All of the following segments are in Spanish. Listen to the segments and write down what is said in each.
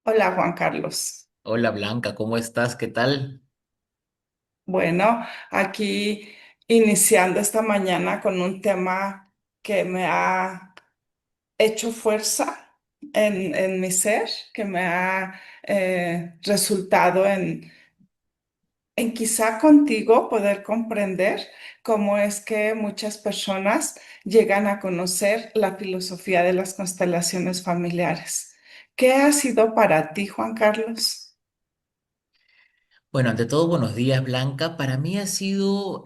Hola Juan Carlos. Hola Blanca, ¿cómo estás? ¿Qué tal? Bueno, aquí iniciando esta mañana con un tema que me ha hecho fuerza en mi ser, que me ha resultado en quizá contigo poder comprender cómo es que muchas personas llegan a conocer la filosofía de las constelaciones familiares. ¿Qué ha sido para ti, Juan Carlos? Bueno, ante todo, buenos días Blanca. Para mí ha sido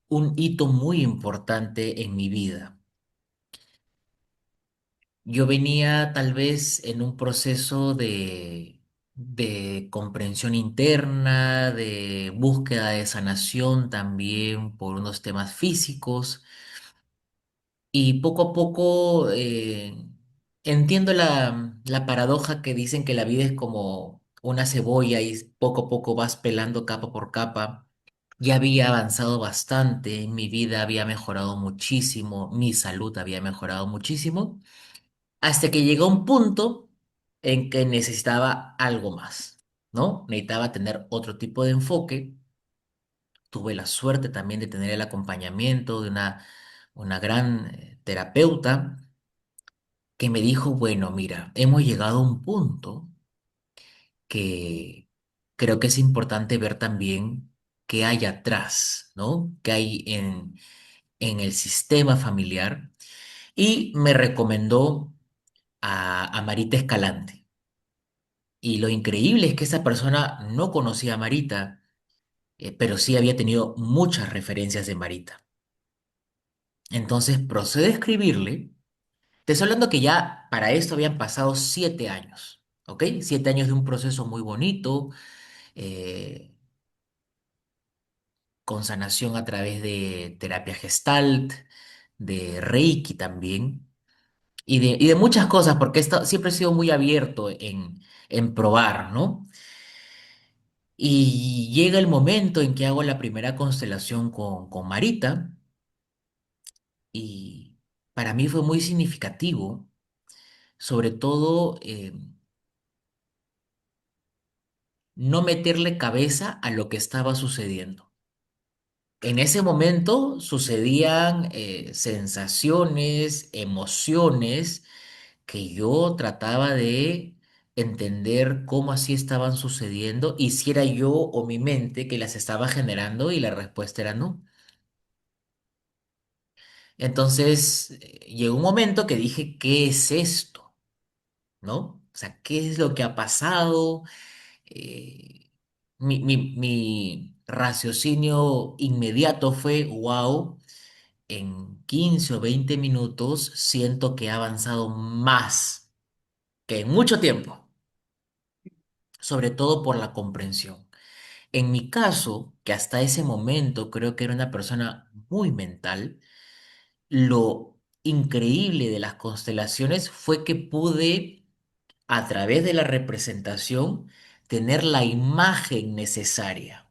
un hito muy importante en mi vida. Yo venía tal vez en un proceso de comprensión interna, de búsqueda de sanación también por unos temas físicos. Y poco a poco entiendo la paradoja que dicen que la vida es como una cebolla y poco a poco vas pelando capa por capa. Ya había avanzado bastante, mi vida había mejorado muchísimo, mi salud había mejorado muchísimo, hasta que llegó un punto en que necesitaba algo más, ¿no? Necesitaba tener otro tipo de enfoque. Tuve la suerte también de tener el acompañamiento de una gran terapeuta que me dijo, bueno, mira, hemos llegado a un punto que creo que es importante ver también qué hay atrás, ¿no? ¿Qué hay en el sistema familiar? Y me recomendó a Marita Escalante. Y lo increíble es que esa persona no conocía a Marita, pero sí había tenido muchas referencias de Marita. Entonces procede a escribirle. Te estoy hablando que ya para esto habían pasado 7 años, ¿ok? 7 años de un proceso muy bonito, eh, con sanación a través de terapia Gestalt, de Reiki también, y de muchas cosas, porque siempre he sido muy abierto en probar, ¿no? Y llega el momento en que hago la primera constelación con Marita, y para mí fue muy significativo, sobre todo no meterle cabeza a lo que estaba sucediendo. En ese momento sucedían sensaciones, emociones que yo trataba de entender cómo así estaban sucediendo y si era yo o mi mente que las estaba generando y la respuesta era no. Entonces llegó un momento que dije, ¿qué es esto? ¿No? O sea, ¿qué es lo que ha pasado? Eh, mi raciocinio inmediato fue, wow, en 15 o 20 minutos siento que ha avanzado más que en mucho tiempo, sobre todo por la comprensión. En mi caso, que hasta ese momento creo que era una persona muy mental, lo increíble de las constelaciones fue que pude, a través de la representación, tener la imagen necesaria.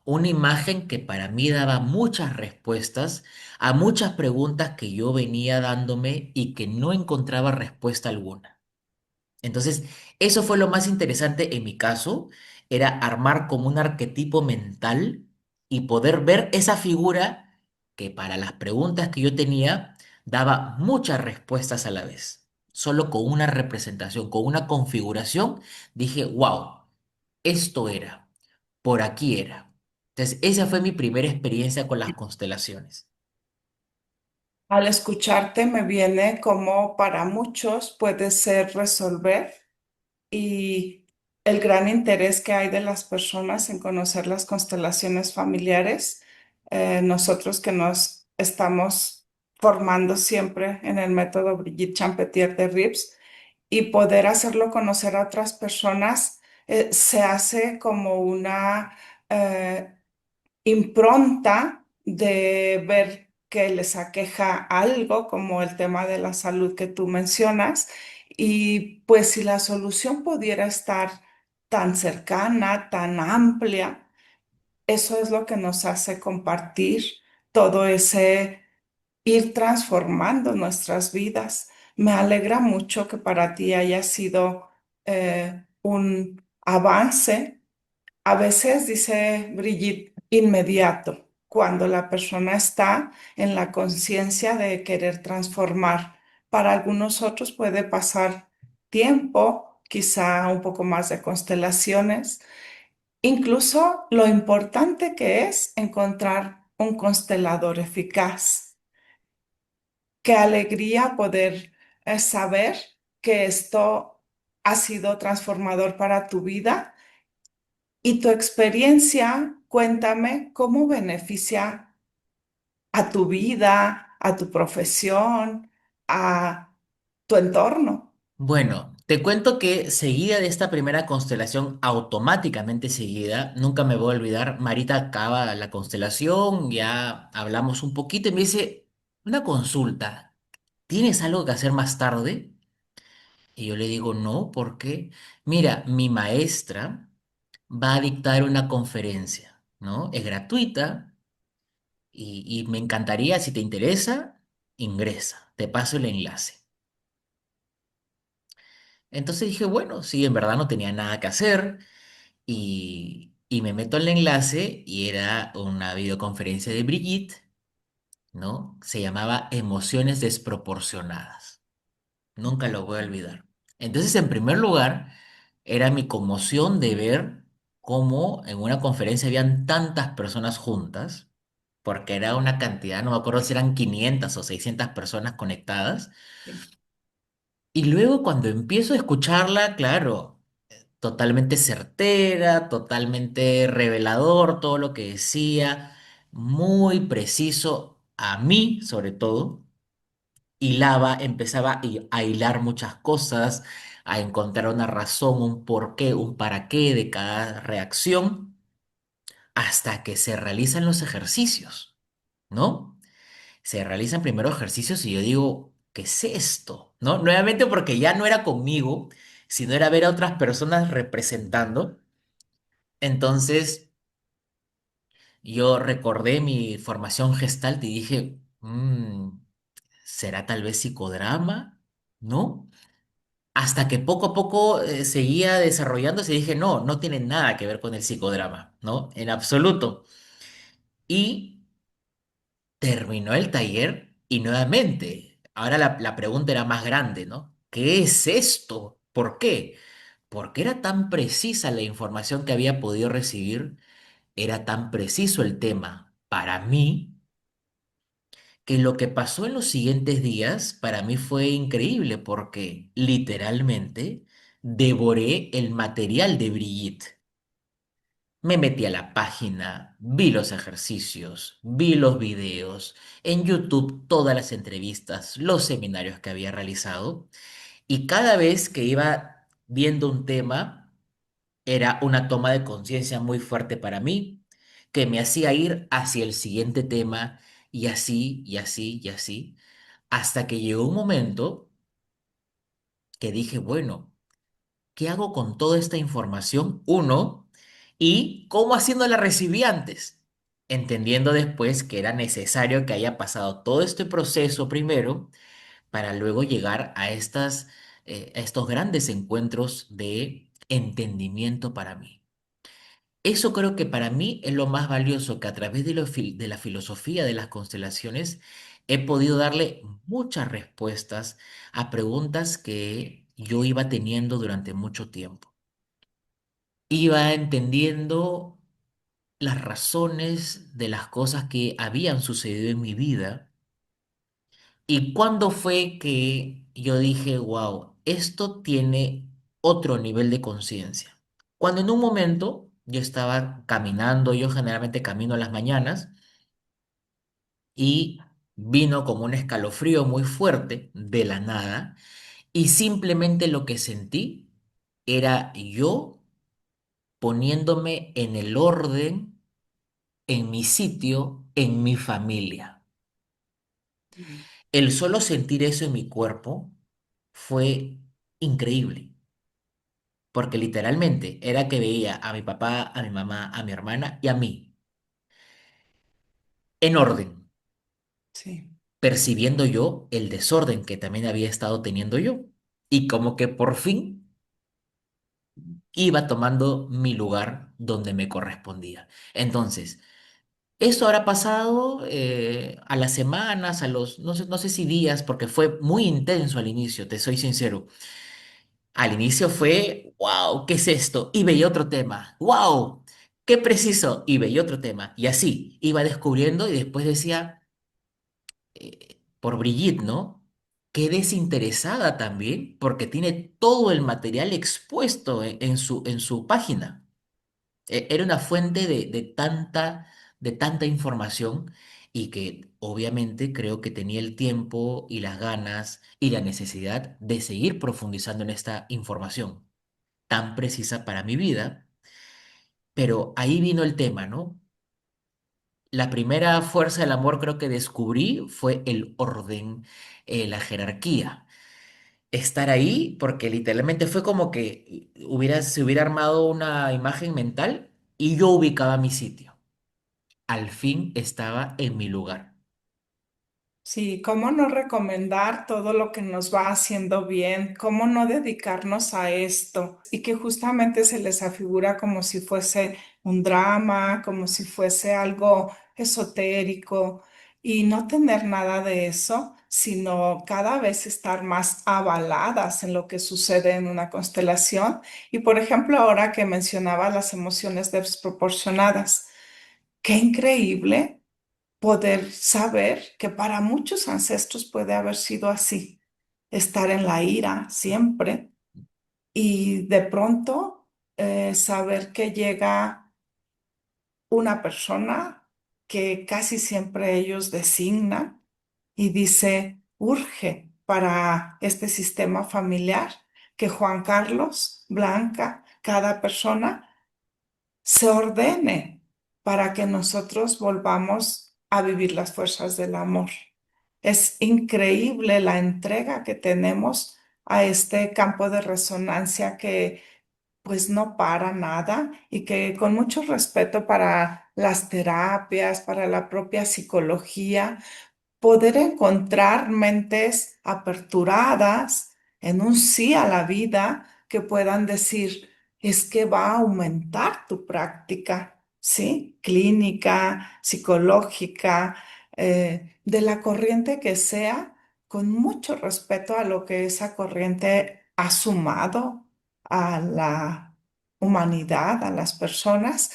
Una imagen que para mí daba muchas respuestas a muchas preguntas que yo venía dándome y que no encontraba respuesta alguna. Entonces, eso fue lo más interesante en mi caso, era armar como un arquetipo mental y poder ver esa figura que para las preguntas que yo tenía daba muchas respuestas a la vez. Solo con una representación, con una configuración, dije, wow, esto era, por aquí era. Entonces, esa fue mi primera experiencia con las constelaciones. Al escucharte me viene como para muchos puede ser resolver y el gran interés que hay de las personas en conocer las constelaciones familiares. Nosotros que nos estamos formando siempre en el método Brigitte Champetier de Rips y poder hacerlo conocer a otras personas, se hace como una eh, impronta de ver que les aqueja algo, como el tema de la salud que tú mencionas, y pues si la solución pudiera estar tan cercana, tan amplia, eso es lo que nos hace compartir todo ese ir transformando nuestras vidas. Me alegra mucho que para ti haya sido un avance. A veces, dice Brigitte, inmediato, cuando la persona está en la conciencia de querer transformar. Para algunos otros puede pasar tiempo, quizá un poco más de constelaciones. Incluso lo importante que es encontrar un constelador eficaz. Qué alegría poder saber que esto ha sido transformador para tu vida y tu experiencia. Cuéntame cómo beneficia a tu vida, a tu profesión, a tu entorno. Bueno, te cuento que seguida de esta primera constelación, automáticamente seguida, nunca me voy a olvidar, Marita acaba la constelación, ya hablamos un poquito y me dice, una consulta, ¿tienes algo que hacer más tarde? Y yo le digo, no, ¿por qué? Mira, mi maestra va a dictar una conferencia, ¿no? Es gratuita y me encantaría, si te interesa, ingresa, te paso el enlace. Entonces dije, bueno, sí, en verdad no tenía nada que hacer y me meto en el enlace y era una videoconferencia de Brigitte, ¿no? Se llamaba Emociones Desproporcionadas. Nunca lo voy a olvidar. Entonces, en primer lugar, era mi conmoción de ver cómo en una conferencia habían tantas personas juntas, porque era una cantidad, no me acuerdo si eran 500 o 600 personas conectadas. Sí, Y luego cuando empiezo a escucharla, claro, totalmente certera, totalmente revelador todo lo que decía, muy preciso a mí sobre todo. Hilaba, empezaba a hilar muchas cosas, a encontrar una razón, un porqué, un para qué de cada reacción, hasta que se realizan los ejercicios, ¿no? Se realizan primero ejercicios y yo digo, ¿qué es esto? ¿No? Nuevamente porque ya no era conmigo, sino era ver a otras personas representando. Entonces yo recordé mi formación Gestalt y dije, ¿será tal vez psicodrama? ¿No? Hasta que poco a poco seguía desarrollándose y dije, no, no tiene nada que ver con el psicodrama, ¿no? En absoluto. Y terminó el taller y nuevamente, ahora la pregunta era más grande, ¿no? ¿Qué es esto? ¿Por qué? Porque era tan precisa la información que había podido recibir, era tan preciso el tema para mí, que lo que pasó en los siguientes días para mí fue increíble porque literalmente devoré el material de Brigitte. Me metí a la página, vi los ejercicios, vi los videos, en YouTube todas las entrevistas, los seminarios que había realizado y cada vez que iba viendo un tema era una toma de conciencia muy fuerte para mí que me hacía ir hacia el siguiente tema y así y así y así hasta que llegó un momento que dije, bueno, ¿qué hago con toda esta información? Uno, y cómo haciendo la recibí antes, entendiendo después que era necesario que haya pasado todo este proceso primero para luego llegar a estos grandes encuentros de entendimiento para mí. Eso creo que para mí es lo más valioso, que a través de la filosofía de las constelaciones he podido darle muchas respuestas a preguntas que yo iba teniendo durante mucho tiempo. Iba entendiendo las razones de las cosas que habían sucedido en mi vida y cuándo fue que yo dije, wow, esto tiene otro nivel de conciencia. Cuando en un momento yo estaba caminando, yo generalmente camino a las mañanas y vino como un escalofrío muy fuerte de la nada y simplemente lo que sentí era yo poniéndome en el orden, en mi sitio, en mi familia. mm, El solo sentir eso en mi cuerpo fue increíble, porque literalmente era que veía a mi papá, a mi mamá, a mi hermana y a mí, en orden, sí. percibiendo yo el desorden que también había estado teniendo yo. Y como que por fin iba tomando mi lugar donde me correspondía. Entonces, eso habrá pasado a las semanas, no sé si días, porque fue muy intenso al inicio, te soy sincero. Al inicio fue, wow, ¿qué es esto? Y veía otro tema, wow, qué preciso, y veía otro tema. Y así, iba descubriendo y después decía, por Brigitte, ¿no? Qué desinteresada también, porque tiene todo el material expuesto en su página. Era una fuente de tanta información y que obviamente creo que tenía el tiempo y las ganas y la necesidad de seguir profundizando en esta información tan precisa para mi vida. Pero ahí vino el tema, ¿no? La primera fuerza del amor creo que descubrí fue el orden, la jerarquía. Estar ahí porque literalmente fue como que se hubiera armado una imagen mental y yo ubicaba mi sitio. Al fin estaba en mi lugar. Sí, ¿cómo no recomendar todo lo que nos va haciendo bien? ¿Cómo no dedicarnos a esto? Y que justamente se les afigura como si fuese un drama, como si fuese algo esotérico y no tener nada de eso, sino cada vez estar más avaladas en lo que sucede en una constelación. Y por ejemplo, ahora que mencionaba las emociones desproporcionadas, qué increíble poder saber que para muchos ancestros puede haber sido así, estar en la ira siempre y de pronto saber que llega una persona que casi siempre ellos designan y dice, urge para este sistema familiar que Juan Carlos, Blanca, cada persona se ordene para que nosotros volvamos a vivir las fuerzas del amor. Es increíble la entrega que tenemos a este campo de resonancia que pues no para nada y que con mucho respeto para las terapias, para la propia psicología, poder encontrar mentes aperturadas en un sí a la vida que puedan decir, es que va a aumentar tu práctica, ¿sí? Clínica, psicológica, de la corriente que sea, con mucho respeto a lo que esa corriente ha sumado a la humanidad, a las personas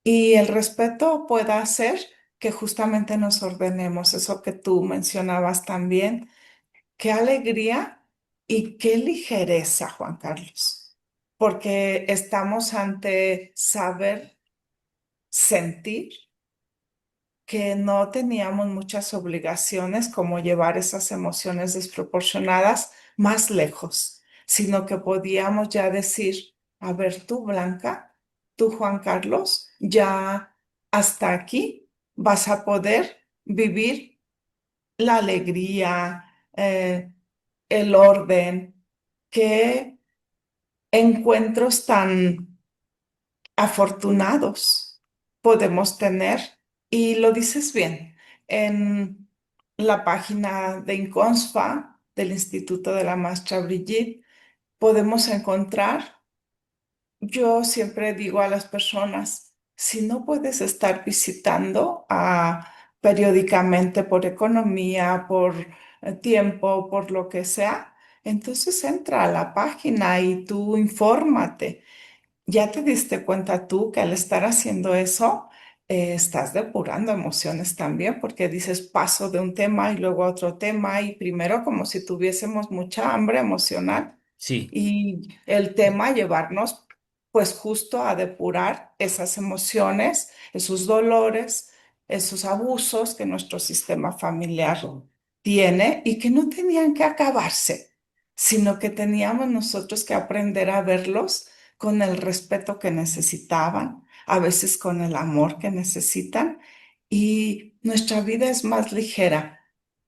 y el respeto pueda hacer que justamente nos ordenemos, eso que tú mencionabas también. Qué alegría y qué ligereza, Juan Carlos, porque estamos ante saber sentir que no teníamos muchas obligaciones como llevar esas emociones desproporcionadas más lejos, sino que podíamos ya decir, a ver, tú, Blanca, tú, Juan Carlos, ya hasta aquí vas a poder vivir la alegría, el orden, qué encuentros tan afortunados podemos tener. Y lo dices bien, en la página de Inconsfa del Instituto de la Maestra Brigitte podemos encontrar, yo siempre digo a las personas, si no puedes estar visitando periódicamente por economía, por tiempo, por lo que sea, entonces entra a la página y tú infórmate. ¿Ya te diste cuenta tú que al estar haciendo eso, estás depurando emociones también? Porque dices paso de un tema y luego a otro tema y primero como si tuviésemos mucha hambre emocional Sí, y el tema llevarnos pues justo a depurar esas emociones, esos dolores, esos abusos que nuestro sistema familiar tiene y que no tenían que acabarse, sino que teníamos nosotros que aprender a verlos con el respeto que necesitaban, a veces con el amor que necesitan, y nuestra vida es más ligera.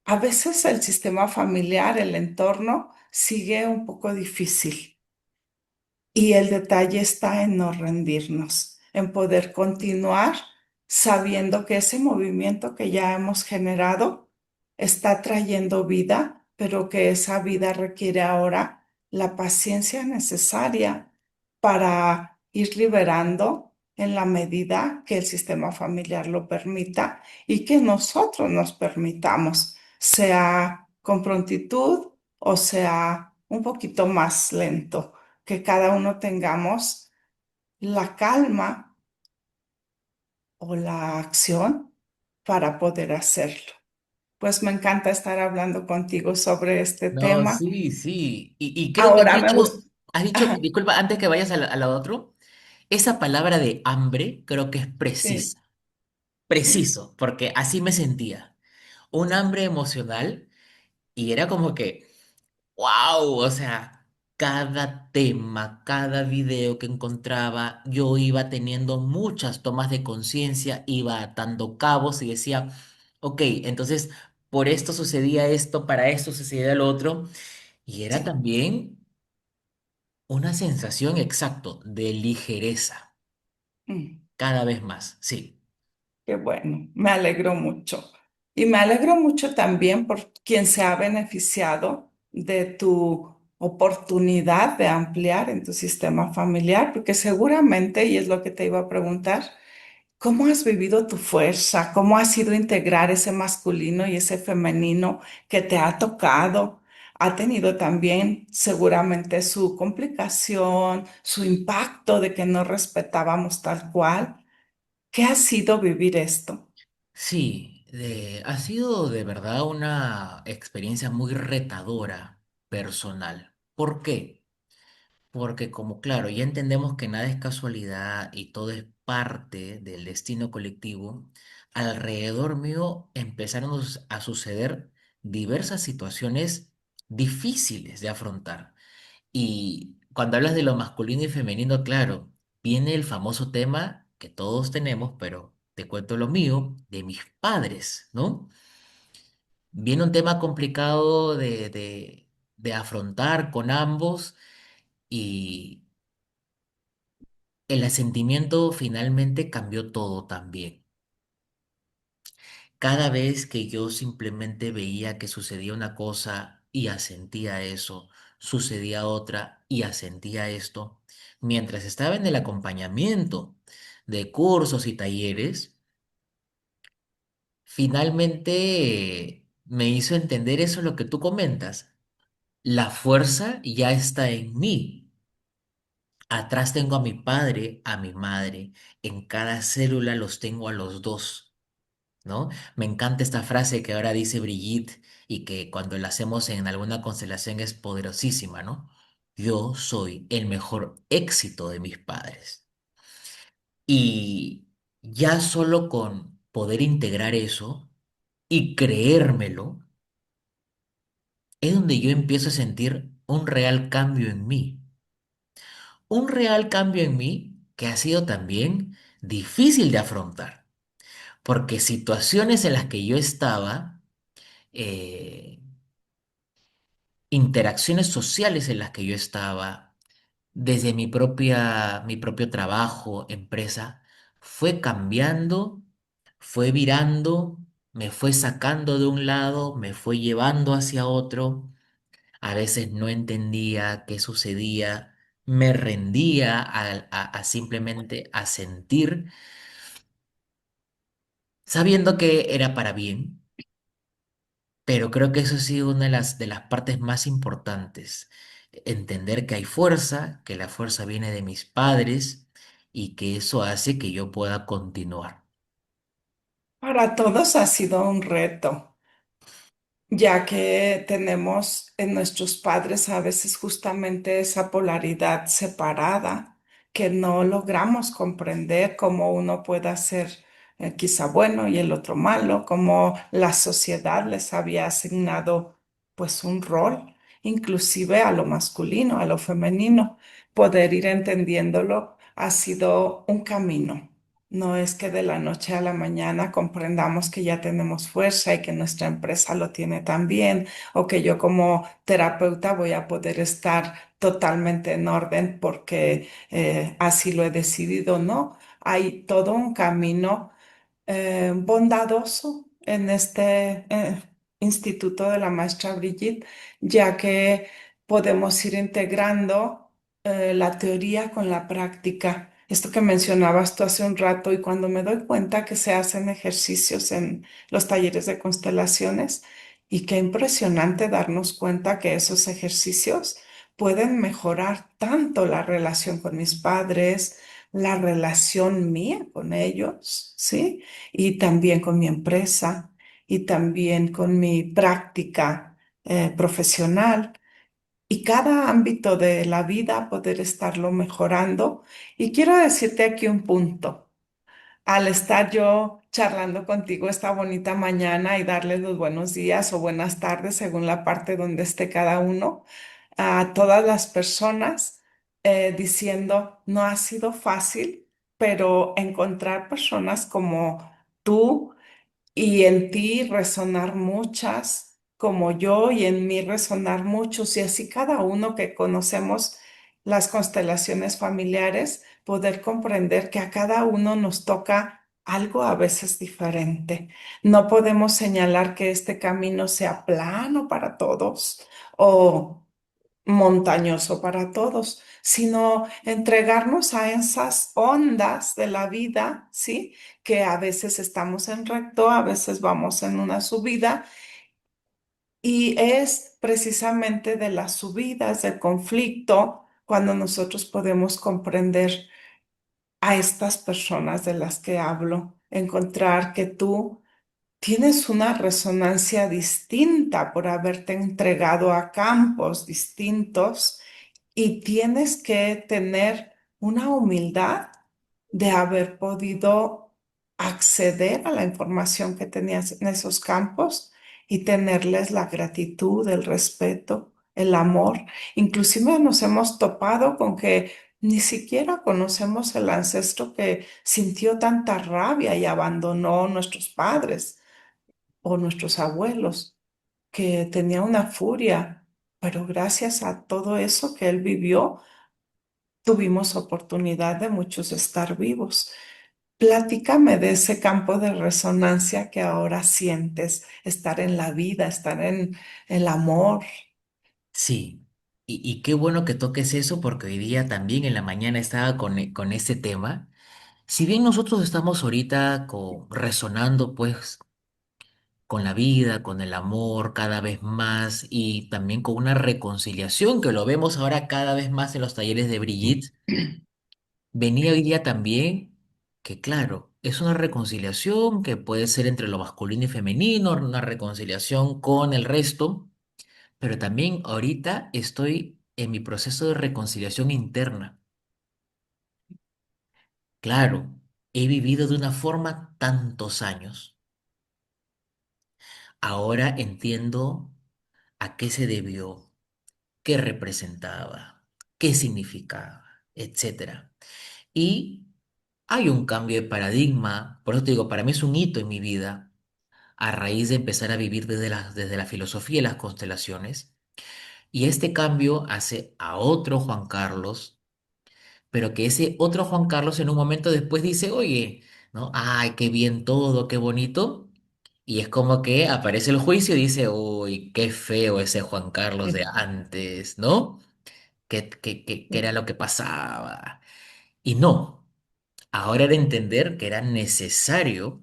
A veces el sistema familiar, el entorno, sigue un poco difícil y el detalle está en no rendirnos, en poder continuar sabiendo que ese movimiento que ya hemos generado está trayendo vida, pero que esa vida requiere ahora la paciencia necesaria para ir liberando en la medida que el sistema familiar lo permita y que nosotros nos permitamos, sea con prontitud o sea un poquito más lento, que cada uno tengamos la calma o la acción para poder hacerlo. Pues me encanta estar hablando contigo sobre este No, tema. sí, sí. Y creo que Ahora me gusta. has dicho, disculpa, antes que vayas a lo otro, esa palabra de hambre creo que es Sí, precisa, sí, preciso, porque así me sentía. Un hambre emocional y era como que, wow, o sea, cada tema, cada video que encontraba, yo iba teniendo muchas tomas de conciencia, iba atando cabos y decía, ok, entonces por esto sucedía esto, para esto sucedía lo otro. Y era sí. también una sensación exacto de ligereza, Mm. cada vez más, sí. Qué bueno, me alegro mucho. Y me alegro mucho también por quien se ha beneficiado de tu oportunidad de ampliar en tu sistema familiar, porque seguramente, y es lo que te iba a preguntar, ¿cómo has vivido tu fuerza? ¿Cómo has ido integrar ese masculino y ese femenino que te ha tocado? Ha tenido también seguramente su complicación, su impacto de que no respetábamos tal cual. ¿Qué ha sido vivir esto? Sí, ha sido de verdad una experiencia muy retadora personal. ¿Por qué? Porque como claro, ya entendemos que nada es casualidad y todo es parte del destino colectivo, alrededor mío empezaron a suceder diversas situaciones difíciles de afrontar. Y cuando hablas de lo masculino y femenino, claro, viene el famoso tema que todos tenemos, pero te cuento lo mío, de mis padres, ¿no? Viene un tema complicado de afrontar con ambos y el asentimiento finalmente cambió todo también. Cada vez que yo simplemente veía que sucedía una cosa y asentía eso, sucedía otra y asentía esto, mientras estaba en el acompañamiento de cursos y talleres, finalmente me hizo entender eso lo que tú comentas. La fuerza ya está en mí. Atrás tengo a mi padre, a mi madre. En cada célula los tengo a los dos. ¿No? Me encanta esta frase que ahora dice Brigitte y que cuando la hacemos en alguna constelación es poderosísima, ¿no? Yo soy el mejor éxito de mis padres. Y ya solo con poder integrar eso y creérmelo, es donde yo empiezo a sentir un real cambio en mí. Un real cambio en mí que ha sido también difícil de afrontar, porque situaciones en las que yo estaba, eh, interacciones sociales en las que yo estaba, desde mi propio trabajo, empresa, fue cambiando, fue virando, me fue sacando de un lado, me fue llevando hacia otro. A veces no entendía qué sucedía, me rendía a simplemente a sentir, sabiendo que era para bien. Pero creo que eso ha sido una de las partes más importantes. Entender que hay fuerza, que la fuerza viene de mis padres y que eso hace que yo pueda continuar. Para todos ha sido un reto, ya que tenemos en nuestros padres a veces justamente esa polaridad separada que no logramos comprender cómo uno puede ser quizá bueno y el otro malo, cómo la sociedad les había asignado pues un rol, inclusive a lo masculino, a lo femenino. Poder ir entendiéndolo ha sido un camino. No es que de la noche a la mañana comprendamos que ya tenemos fuerza y que nuestra empresa lo tiene también, o que yo como terapeuta voy a poder estar totalmente en orden porque así lo he decidido, ¿no? Hay todo un camino bondadoso en este Instituto de la Maestra Brigitte, ya que podemos ir integrando la teoría con la práctica. Esto que mencionabas tú hace un rato y cuando me doy cuenta que se hacen ejercicios en los talleres de constelaciones y qué impresionante darnos cuenta que esos ejercicios pueden mejorar tanto la relación con mis padres, la relación mía con ellos, ¿sí? Y también con mi empresa y también con mi práctica profesional y cada ámbito de la vida poder estarlo mejorando. Y quiero decirte aquí un punto. Al estar yo charlando contigo esta bonita mañana y darles los buenos días o buenas tardes según la parte donde esté cada uno, a todas las personas diciendo, no ha sido fácil, pero encontrar personas como tú y en ti resonar muchas, como yo, y en mí resonar muchos, y así cada uno que conocemos las constelaciones familiares, poder comprender que a cada uno nos toca algo a veces diferente. No podemos señalar que este camino sea plano para todos o montañoso para todos, sino entregarnos a esas ondas de la vida, ¿sí? Que a veces estamos en recto, a veces vamos en una subida, y es precisamente de las subidas, del conflicto, cuando nosotros podemos comprender a estas personas de las que hablo, encontrar que tú tienes una resonancia distinta por haberte entregado a campos distintos y tienes que tener una humildad de haber podido acceder a la información que tenías en esos campos y tenerles la gratitud, el respeto, el amor. Inclusive nos hemos topado con que ni siquiera conocemos el ancestro que sintió tanta rabia y abandonó a nuestros padres o nuestros abuelos, que tenía una furia, pero gracias a todo eso que él vivió, tuvimos oportunidad de muchos estar vivos. Platícame de ese campo de resonancia que ahora sientes, estar en la vida, estar en el amor. Sí, y qué bueno que toques eso porque hoy día también en la mañana estaba con ese tema. Si bien nosotros estamos ahorita resonando pues con la vida, con el amor cada vez más y también con una reconciliación que lo vemos ahora cada vez más en los talleres de Brigitte, venía hoy día también que claro, es una reconciliación que puede ser entre lo masculino y femenino, una reconciliación con el resto, pero también ahorita estoy en mi proceso de reconciliación interna. Claro, he vivido de una forma tantos años. Ahora entiendo a qué se debió, qué representaba, qué significaba, etcétera. Y hay un cambio de paradigma, por eso te digo, para mí es un hito en mi vida, a raíz de empezar a vivir desde la filosofía y las constelaciones. Y este cambio hace a otro Juan Carlos, pero que ese otro Juan Carlos en un momento después dice, oye, ¿no? Ay, qué bien todo, qué bonito. Y es como que aparece el juicio y dice, uy, qué feo ese Juan Carlos de antes, ¿no? ¿Qué era lo que pasaba? Y no, ahora era entender que era necesario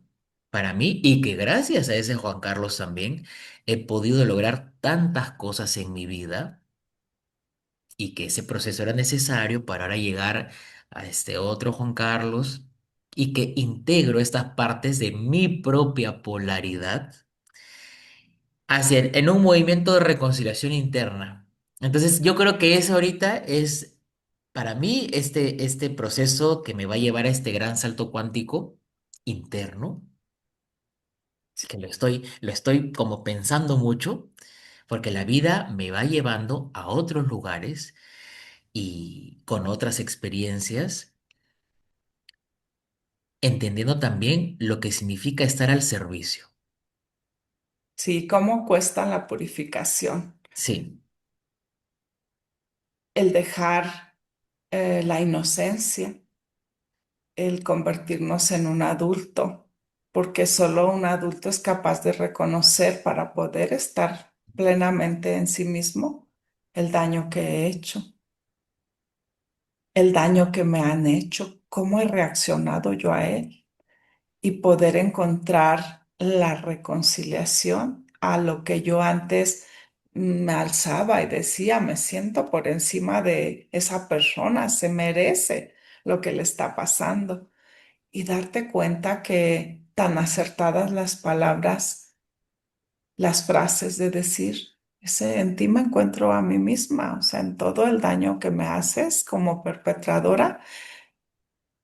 para mí y que gracias a ese Juan Carlos también he podido lograr tantas cosas en mi vida y que ese proceso era necesario para ahora llegar a este otro Juan Carlos y que integro estas partes de mi propia polaridad en un movimiento de reconciliación interna. Entonces, yo creo que eso ahorita es, para mí, este proceso que me va a llevar a este gran salto cuántico interno, que lo estoy como pensando mucho, porque la vida me va llevando a otros lugares y con otras experiencias, entendiendo también lo que significa estar al servicio. Sí, cómo cuesta la purificación, Sí, el dejar la inocencia, el convertirnos en un adulto, porque solo un adulto es capaz de reconocer para poder estar plenamente en sí mismo el daño que he hecho. el daño que me han hecho, cómo he reaccionado yo a él y poder encontrar la reconciliación a lo que yo antes me alzaba y decía, me siento por encima de esa persona, se merece lo que le está pasando. Y darte cuenta que tan acertadas las palabras, las frases de decir, ese, en ti me encuentro a mí misma, o sea, en todo el daño que me haces como perpetradora,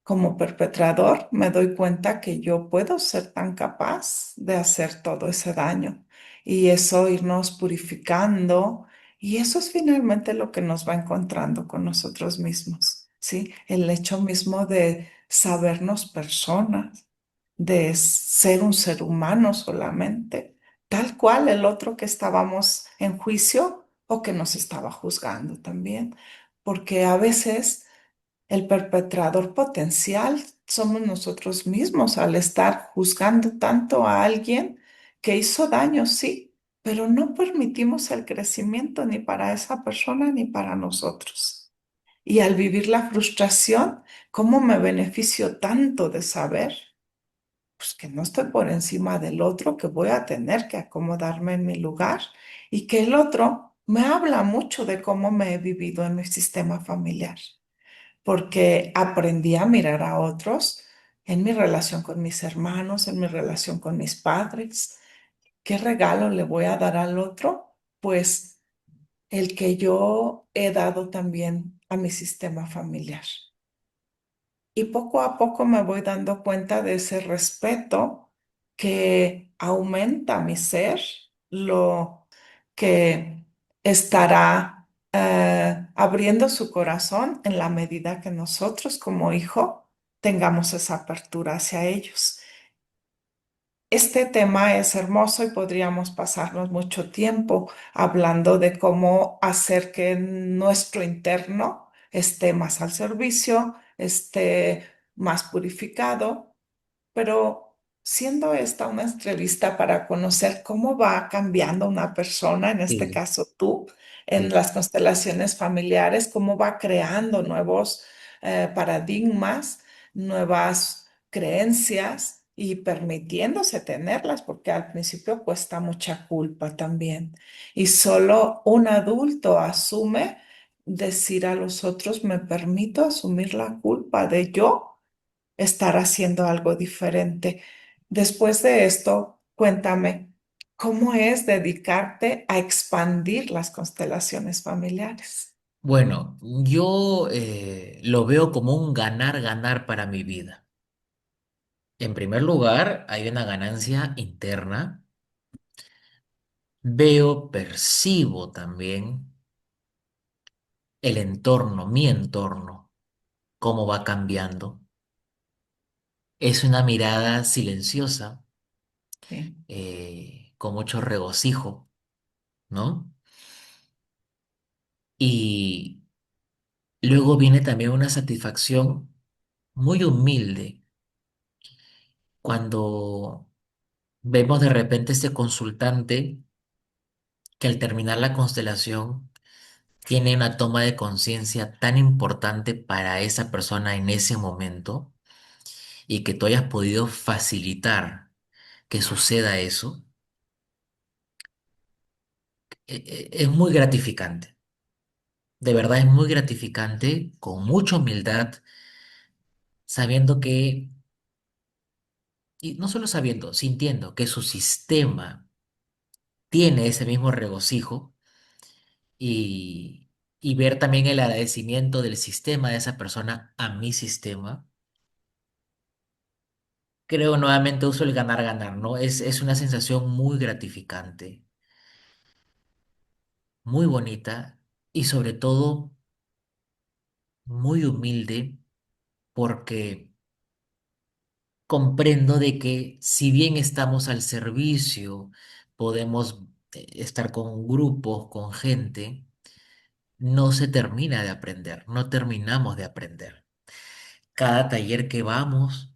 como perpetrador, me doy cuenta que yo puedo ser tan capaz de hacer todo ese daño y eso irnos purificando y eso es finalmente lo que nos va encontrando con nosotros mismos, ¿sí? El hecho mismo de sabernos personas, de ser un ser humano solamente, tal cual el otro que estábamos en juicio o que nos estaba juzgando también, porque a veces el perpetrador potencial somos nosotros mismos al estar juzgando tanto a alguien que hizo daño, sí, pero no permitimos el crecimiento ni para esa persona ni para nosotros. Y al vivir la frustración, ¿cómo me beneficio tanto de saber? Pues que no estoy por encima del otro, que voy a tener que acomodarme en mi lugar y que el otro me habla mucho de cómo me he vivido en mi sistema familiar porque aprendí a mirar a otros en mi relación con mis hermanos, en mi relación con mis padres. ¿Qué regalo le voy a dar al otro? Pues el que yo he dado también a mi sistema familiar. Y poco a poco me voy dando cuenta de ese respeto que aumenta mi ser, lo que estará abriendo su corazón en la medida que nosotros como hijo tengamos esa apertura hacia ellos. Este tema es hermoso y podríamos pasarnos mucho tiempo hablando de cómo hacer que nuestro interno esté más al servicio, esté más purificado, pero siendo esta una entrevista para conocer cómo va cambiando una persona, en este Sí, caso tú, en sí. las constelaciones familiares, cómo va creando nuevos paradigmas, nuevas creencias y permitiéndose tenerlas, porque al principio cuesta mucha culpa también. Y solo un adulto asume decir a los otros, me permito asumir la culpa de yo estar haciendo algo diferente. Después de esto, cuéntame, ¿cómo es dedicarte a expandir las constelaciones familiares? Bueno, yo lo veo como un ganar-ganar para mi vida. En primer lugar, hay una ganancia interna. Veo, percibo también el entorno, mi entorno, cómo va cambiando. Es una mirada silenciosa, Sí, con mucho regocijo, ¿no? Y luego viene también una satisfacción muy humilde cuando vemos de repente este consultante que al terminar la constelación tiene una toma de conciencia tan importante para esa persona en ese momento y que tú hayas podido facilitar que suceda eso, es muy gratificante. De verdad es muy gratificante, con mucha humildad, sabiendo que, y no solo sabiendo, sintiendo que su sistema tiene ese mismo regocijo y, y ver también el agradecimiento del sistema de esa persona a mi sistema. Creo nuevamente uso el ganar-ganar, ¿no? Es una sensación muy gratificante, muy bonita y sobre todo muy humilde porque comprendo de que si bien estamos al servicio, podemos estar con grupos, con gente, no se termina de aprender, no terminamos de aprender. Cada taller que vamos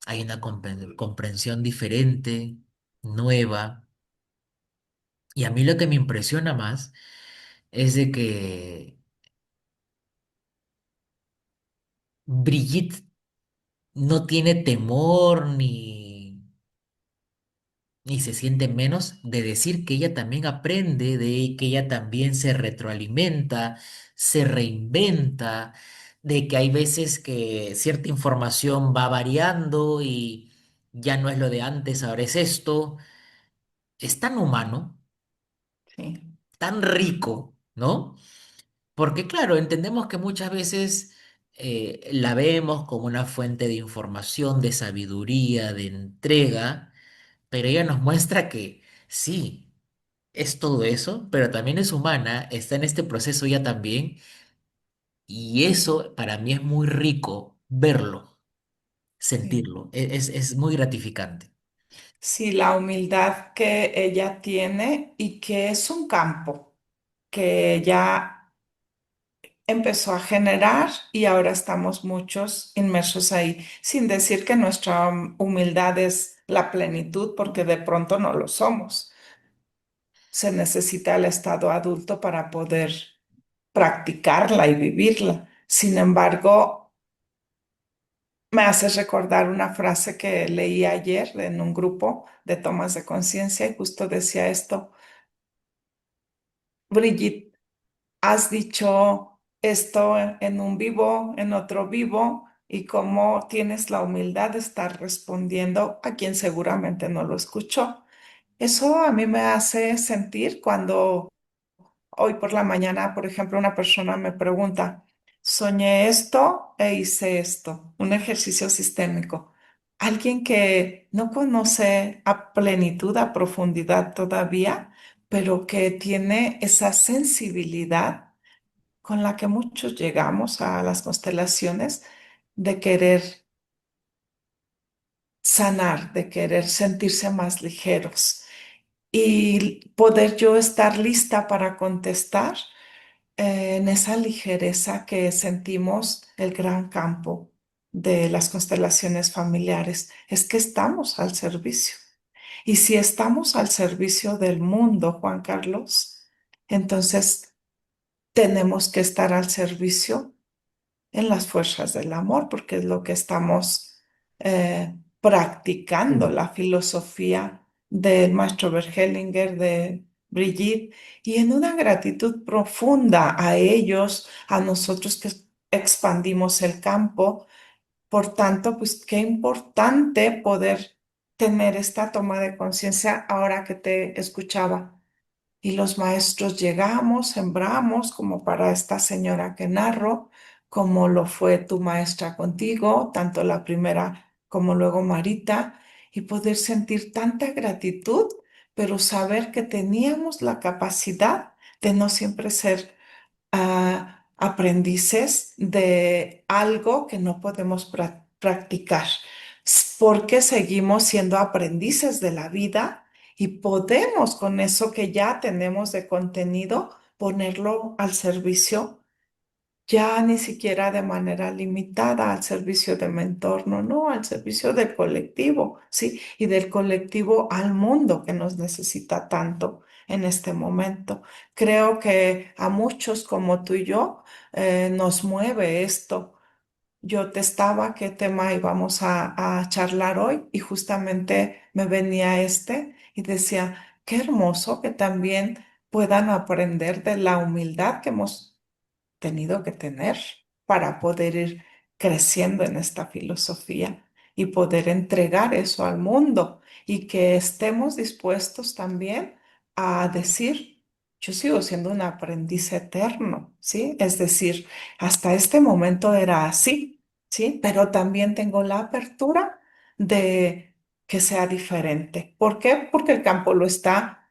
hay una comprensión diferente, nueva, y a mí lo que me impresiona más es de que Brigitte no tiene temor ni se siente menos de decir que ella también aprende, de que ella también se retroalimenta, se reinventa, de que hay veces que cierta información va variando y ya no es lo de antes, ahora es esto. Es tan humano, Sí, tan rico, ¿no? Porque claro, entendemos que muchas veces la vemos como una fuente de información, de sabiduría, de entrega, pero ella nos muestra que sí, es todo eso, pero también es humana, está en este proceso ella también, y eso para mí es muy rico verlo, sí. sentirlo, es muy gratificante. Sí, la humildad que ella tiene y que es un campo que ella empezó a generar y ahora estamos muchos inmersos ahí, sin decir que nuestra humildad es la plenitud, porque de pronto no lo somos. Se necesita el estado adulto para poder practicarla y vivirla. Sin embargo, me hace recordar una frase que leí ayer en un grupo de tomas de conciencia y justo decía esto: Brigitte, has dicho esto en un vivo, en otro vivo, y cómo tienes la humildad de estar respondiendo a quien seguramente no lo escuchó. Eso a mí me hace sentir cuando hoy por la mañana, por ejemplo, una persona me pregunta: soñé esto e hice esto, un ejercicio sistémico. Alguien que no conoce a plenitud, a profundidad todavía, pero que tiene esa sensibilidad con la que muchos llegamos a las constelaciones, de querer sanar, de querer sentirse más ligeros y poder yo estar lista para contestar en esa ligereza que sentimos el gran campo de las constelaciones familiares. Es que estamos al servicio. Y si estamos al servicio del mundo, Juan Carlos, entonces tenemos que estar al servicio en las fuerzas del amor, porque es lo que estamos practicando, Mm. la filosofía del maestro Bergelinger, de Brigitte, y en una gratitud profunda a ellos, a nosotros que expandimos el campo. Por tanto, pues qué importante poder tener esta toma de conciencia ahora que te escuchaba. Y los maestros llegamos, sembramos, como para esta señora que narro, como lo fue tu maestra contigo, tanto la primera como luego Marita, y poder sentir tanta gratitud, pero saber que teníamos la capacidad de no siempre ser aprendices de algo que no podemos practicar, porque seguimos siendo aprendices de la vida y podemos con eso que ya tenemos de contenido ponerlo al servicio, ya ni siquiera de manera limitada al servicio de mi entorno, no, al servicio del colectivo, ¿sí? Y del colectivo al mundo que nos necesita tanto en este momento. Creo que a muchos como tú y yo nos mueve esto. Yo testaba qué tema íbamos a charlar hoy y justamente me venía este y decía: qué hermoso que también puedan aprender de la humildad que hemos tenido que tener para poder ir creciendo en esta filosofía y poder entregar eso al mundo, y que estemos dispuestos también a decir: yo sigo siendo un aprendiz eterno, ¿sí? Es decir, hasta este momento era así, ¿sí? Pero también tengo la apertura de que sea diferente. ¿Por qué? Porque el campo lo está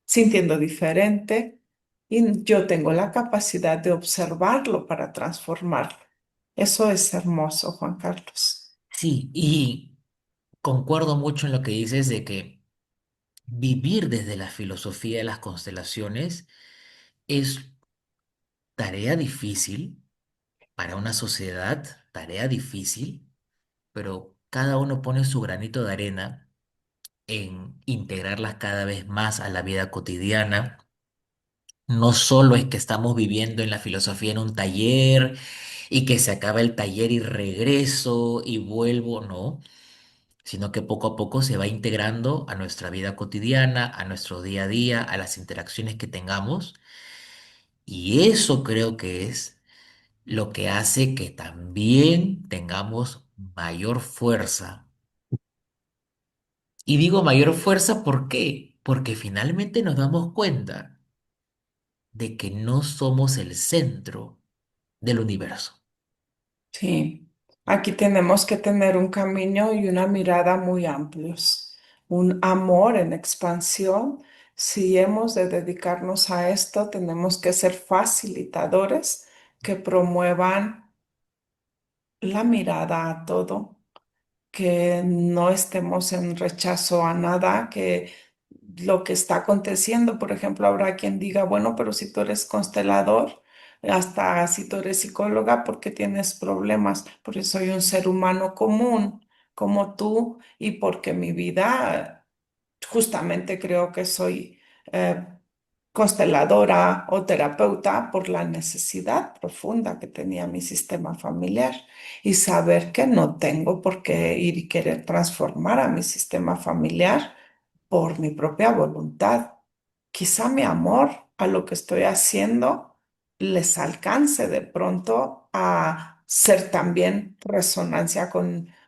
sintiendo diferente y yo tengo la capacidad de observarlo para transformarlo. Eso es hermoso, Juan Carlos. Sí, y concuerdo mucho en lo que dices de que vivir desde la filosofía de las constelaciones es tarea difícil para una sociedad, tarea difícil, pero cada uno pone su granito de arena en integrarlas cada vez más a la vida cotidiana. No solo es que estamos viviendo en la filosofía en un taller y que se acaba el taller y regreso y vuelvo, no, sino que poco a poco se va integrando a nuestra vida cotidiana, a nuestro día a día, a las interacciones que tengamos. Y eso creo que es lo que hace que también tengamos mayor fuerza. Y digo mayor fuerza, ¿por qué? Porque finalmente nos damos cuenta de que no somos el centro del universo. Sí, aquí tenemos que tener un camino y una mirada muy amplios, un amor en expansión. Si hemos de dedicarnos a esto, tenemos que ser facilitadores que promuevan la mirada a todo, que no estemos en rechazo a nada, que lo que está aconteciendo, por ejemplo, habrá quien diga, bueno, pero si tú eres constelador, hasta si tú eres psicóloga, ¿por qué tienes problemas? Porque soy un ser humano común como tú y porque mi vida, justamente creo que soy eh, consteladora o terapeuta por la necesidad profunda que tenía mi sistema familiar y saber que no tengo por qué ir y querer transformar a mi sistema familiar por mi propia voluntad. Quizá mi amor a lo que estoy haciendo les alcance de pronto a ser también resonancia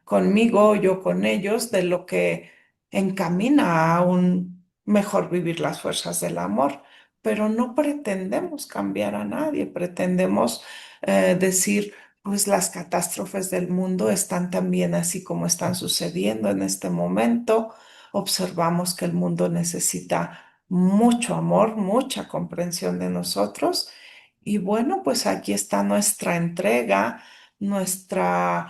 conmigo, yo con ellos, de lo que encamina a un mejor vivir las fuerzas del amor. Pero no pretendemos cambiar a nadie, pretendemos decir, pues las catástrofes del mundo están también así como están sucediendo en este momento. Observamos que el mundo necesita mucho amor, mucha comprensión de nosotros. Y bueno, pues aquí está nuestra entrega, nuestra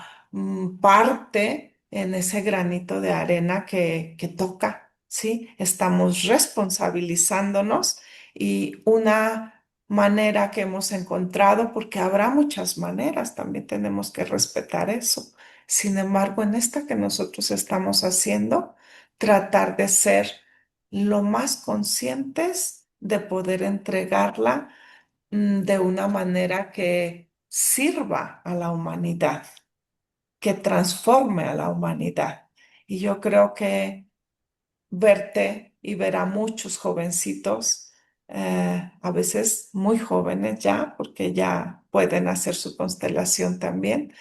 parte en ese granito de arena que toca, ¿sí? Estamos responsabilizándonos y una manera que hemos encontrado, porque habrá muchas maneras, también tenemos que respetar eso. Sin embargo, en esta que nosotros estamos haciendo, tratar de ser lo más conscientes de poder entregarla de una manera que sirva a la humanidad, que transforme a la humanidad. Y yo creo que verte y ver a muchos jovencitos, a veces muy jóvenes ya, porque ya pueden hacer su constelación también,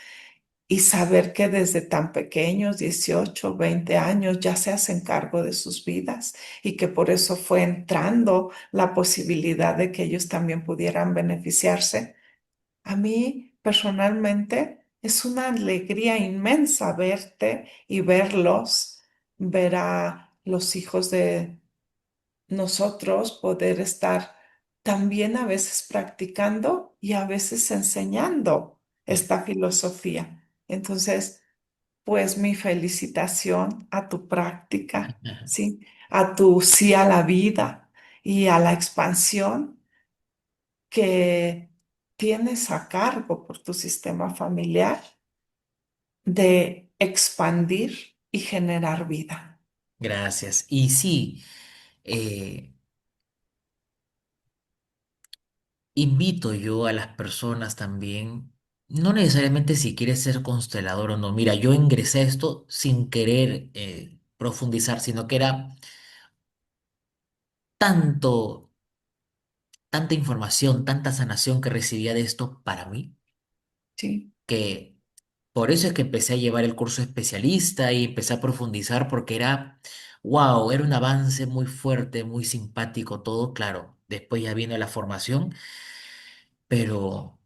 y saber que desde tan pequeños, 18 20 años, ya se hacen cargo de sus vidas y que por eso fue entrando la posibilidad de que ellos también pudieran beneficiarse. A mí personalmente es una alegría inmensa verte y verlos, ver a los hijos de nosotros, poder estar también a veces practicando y a veces enseñando esta filosofía. Entonces, pues mi felicitación a tu práctica, ¿sí? A tu sí a la vida y a la expansión que tienes a cargo por tu sistema familiar de expandir y generar vida. Gracias. Y sí, eh, invito yo a las personas también, no necesariamente si quieres ser constelador o no. Mira, yo ingresé a esto sin querer profundizar, sino que era tanto, tanta información, tanta sanación que recibía de esto para mí, Sí, que por eso es que empecé a llevar el curso especialista y empecé a profundizar porque era, wow, era un avance muy fuerte, muy simpático todo, claro. Después ya viene la formación, pero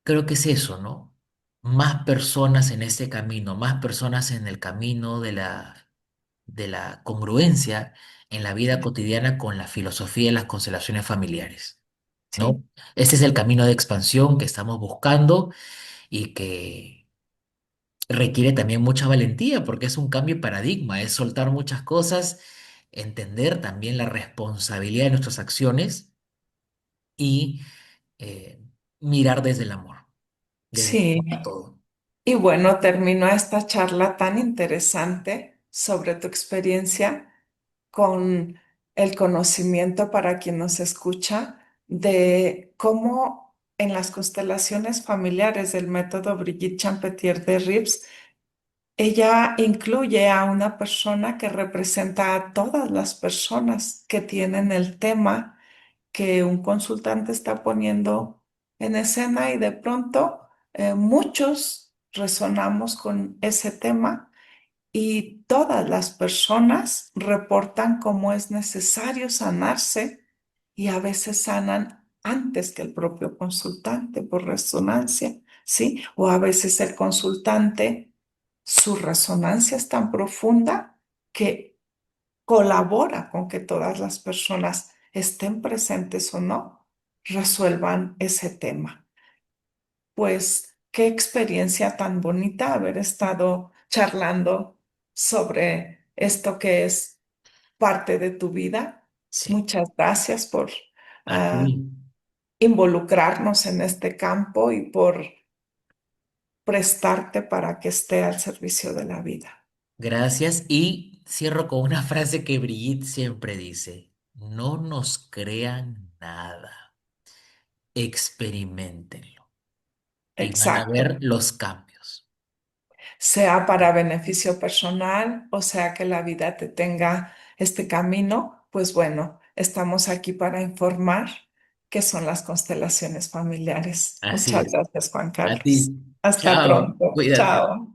creo que es eso, ¿no? Más personas en ese camino, más personas en el camino de la congruencia en la vida cotidiana con la filosofía y las constelaciones familiares, ¿no? sí, Este es el camino de expansión que estamos buscando y que requiere también mucha valentía porque es un cambio de paradigma, es soltar muchas cosas, entender también la responsabilidad de nuestras acciones y eh, mirar desde el amor, desde el sí. amor a todo. Y bueno, terminó esta charla tan interesante sobre tu experiencia con el conocimiento para quien nos escucha de cómo en las constelaciones familiares del método Brigitte Champetier de Rips, ella incluye a una persona que representa a todas las personas que tienen el tema que un consultante está poniendo en escena y de pronto muchos resonamos con ese tema y todas las personas reportan cómo es necesario sanarse y a veces sanan antes que el propio consultante por resonancia, ¿sí? O a veces el consultante, su resonancia es tan profunda que colabora con que todas las personas estén presentes o no, resuelvan ese tema. Pues qué experiencia tan bonita haber estado charlando sobre esto que es parte de tu vida. Sí, Muchas gracias por a ti. ah, involucrarnos en este campo y por prestarte para que esté al servicio de la vida. Gracias. Y cierro con una frase que Brigitte siempre dice. No nos crean nada. Experiméntenlo y van a ver Exacto. los cambios. Sea para beneficio personal o sea que la vida te tenga este camino, pues bueno, estamos aquí para informar qué son las constelaciones familiares. Así Muchas es. gracias, Juan A Carlos. ti. Hasta Chao. pronto. Cuídate. Chao.